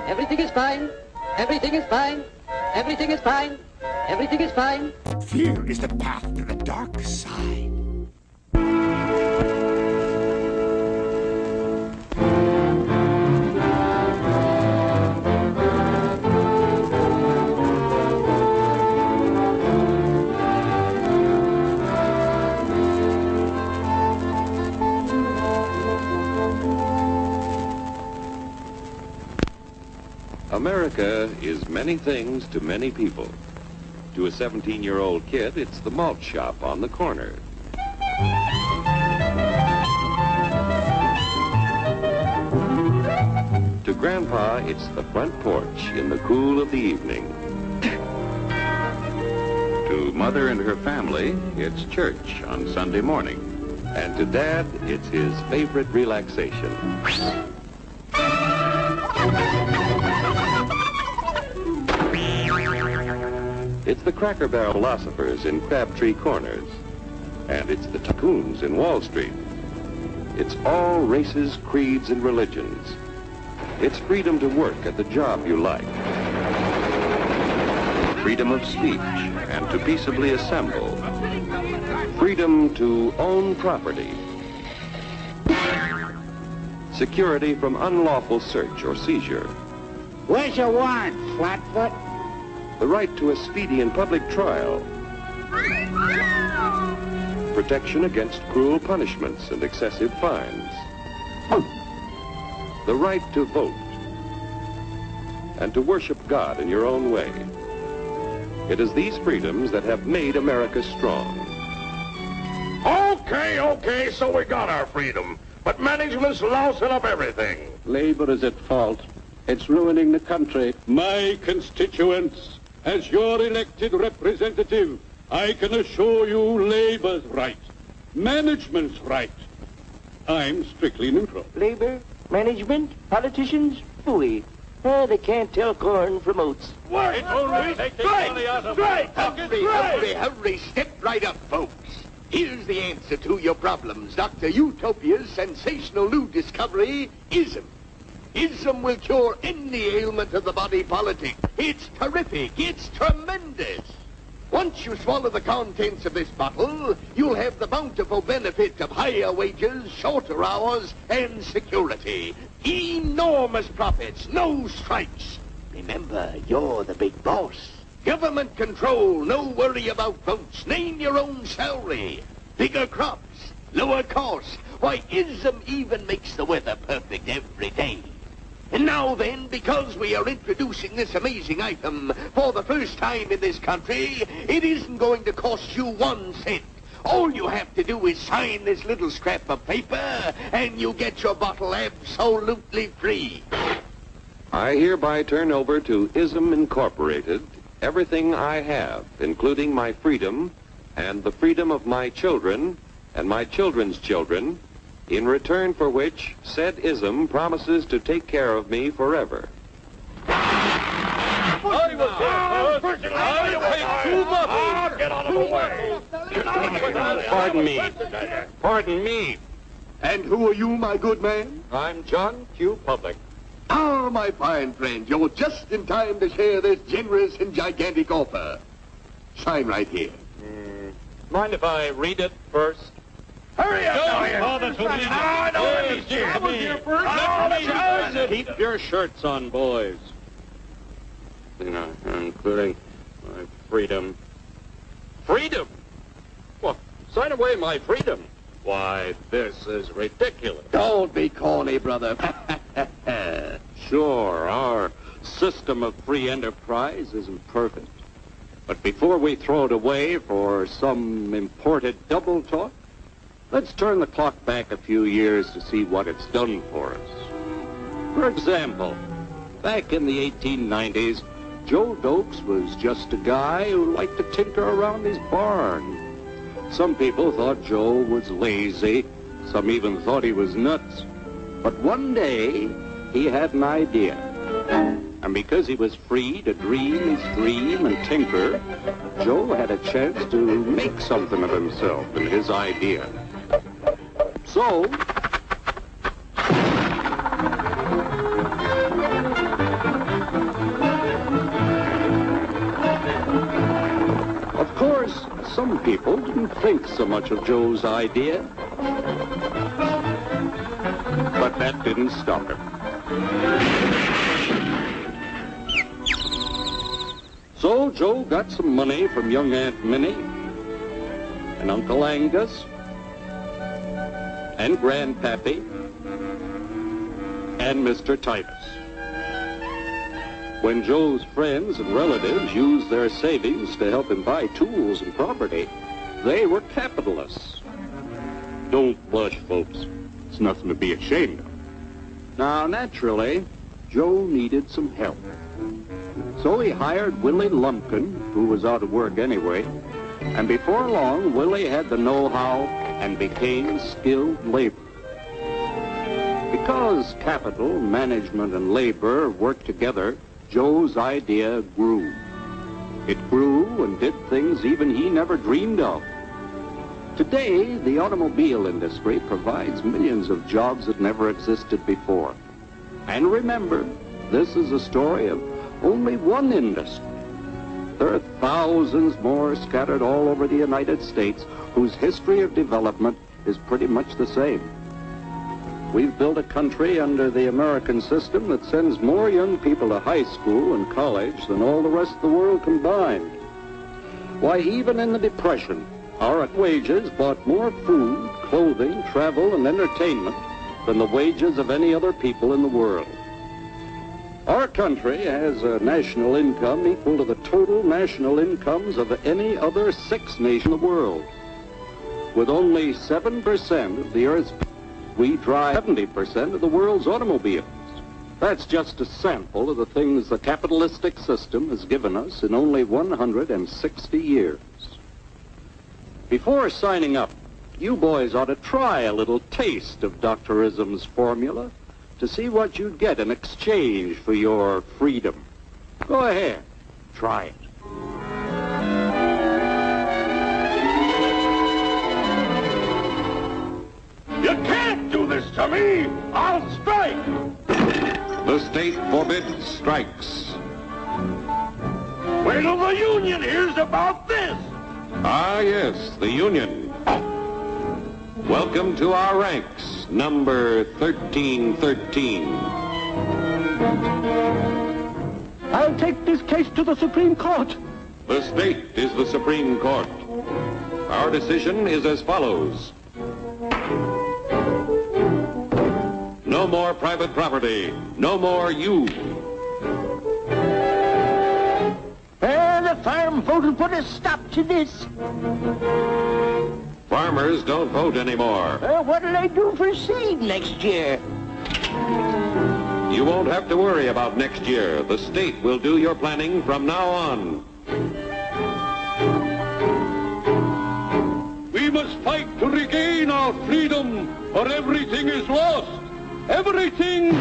Everything is fine. Everything is fine. Everything is fine. Everything is fine. Fear is the path to the dark side. America is many things to many people. To a 17-year-old kid, it's the malt shop on the corner. To Grandpa, it's the front porch in the cool of the evening. To Mother and her family, it's church on Sunday morning. And to Dad, it's his favorite relaxation. It's the Cracker Barrel philosophers in Crabtree Corners. And it's the tycoons in Wall Street. It's all races, creeds, and religions. It's freedom to work at the job you like. Freedom of speech and to peaceably assemble. Freedom to own property. Security from unlawful search or seizure. Where's your warrant, Flatfoot? The right to a speedy and public trial. Protection against cruel punishments and excessive fines. The right to vote. And to worship God in your own way. It is these freedoms that have made America strong. Okay, so we got our freedom. But management's lousing up everything. Labor is at fault. It's ruining the country. My constituents, as your elected representative, I can assure you Labor's right. Management's right. I'm strictly neutral. Labor, management, politicians, phooey. They can't tell corn from oats. Wait! Hurry, step right up, folks. Here's the answer to your problems. Dr. Utopia's sensational new discovery, ISM. ISM will cure any ailment of the body politic. It's terrific. It's tremendous. Once you swallow the contents of this bottle, you'll have the bountiful benefit of higher wages, shorter hours, and security. Enormous profits, no strikes. Remember, you're the big boss. Government control, no worry about votes. Name your own salary. Bigger crops, lower costs. Why, ISM even makes the weather perfect every day. And now then, because we are introducing this amazing item for the first time in this country, it isn't going to cost you 1 cent. All you have to do is sign this little scrap of paper, and you get your bottle absolutely free. I hereby turn over to ISM Incorporated everything I have, including my freedom and the freedom of my children and my children's children, in return for which said ISM promises to take care of me forever. Pardon me. And who are you, my good man? I'm John Q. Public. Ah, my fine friend, you're just in time to share this generous and gigantic offer. Sign right here. Mind if I read it first? Hurry up! Keep your shirts on, boys. You know, including my freedom. Freedom? What? Sign away my freedom? Why, this is ridiculous. Don't be corny, brother. Sure, our system of free enterprise isn't perfect. But before we throw it away for some imported double talk, let's turn the clock back a few years to see what it's done for us. For example, back in the 1890s, Joe Dokes was just a guy who liked to tinker around his barn. Some people thought Joe was lazy. Some even thought he was nuts. But one day, he had an idea. And because he was free to dream his dream and tinker, Joe had a chance to make something of himself and his idea. So, some people didn't think so much of Joe's idea. But that didn't stop him. So Joe got some money from young Aunt Minnie and Uncle Angus and Grandpappy and Mr. Titus. When Joe's friends and relatives used their savings to help him buy tools and property, they were capitalists. Don't blush, folks. It's nothing to be ashamed of. Now, naturally, Joe needed some help. So he hired Willie Lumpkin, who was out of work anyway, and before long, Willie had the know-how and became skilled labor. Because capital, management, and labor worked together, Joe's idea grew. It grew and did things even he never dreamed of. Today, the automobile industry provides millions of jobs that never existed before. And remember, this is a story of only one industry. There are thousands more scattered all over the United States whose history of development is pretty much the same. We've built a country under the American system that sends more young people to high school and college than all the rest of the world combined. Why, even in the Depression, our wages bought more food, clothing, travel, and entertainment than the wages of any other people in the world. Our country has a national income equal to the total national incomes of any other 6 nations in the world. With only 7% of the Earth's people, we drive 70% of the world's automobiles. That's just a sample of the things the capitalistic system has given us in only 160 years. Before signing up, you boys ought to try a little taste of Dr. Ism's formula to see what you'd get in exchange for your freedom. Go ahead, try it. You can't do this to me! I'll strike! The state forbids strikes. Wait till the union hears about this! Ah, yes, the union. Welcome to our ranks, number 1313. I'll take this case to the Supreme Court. The state is the Supreme Court. Our decision is as follows. No more private property. No more you. The farm vote will put a stop to this. Farmers don't vote anymore. What'll they do for seed next year? You won't have to worry about next year. The state will do your planning from now on. We must fight to regain our freedom, or everything is lost. Everything!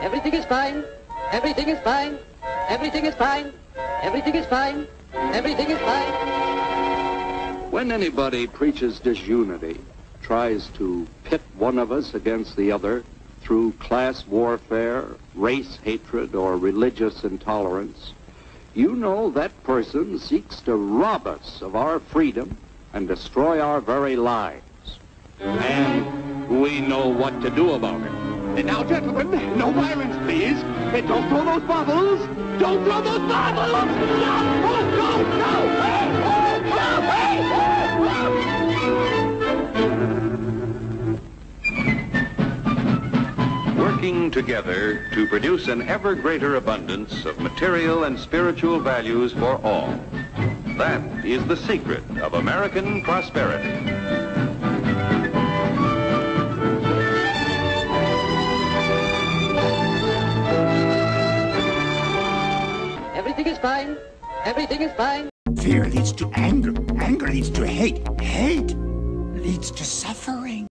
Everything is fine. Everything is fine. Everything is fine. Everything is fine. Everything is fine. When anybody preaches disunity, tries to pit one of us against the other through class warfare, race hatred, or religious intolerance, you know that person seeks to rob us of our freedom and destroy our very lives. And we know what to do about it. Now, gentlemen, no violence, please. Don't throw those bottles. Don't throw those bottles. No, no, no. Working together to produce an ever greater abundance of material and spiritual values for all. That is the secret of American prosperity. Everything is fine. Everything is fine. Fear leads to anger. Anger leads to hate. Hate leads to suffering.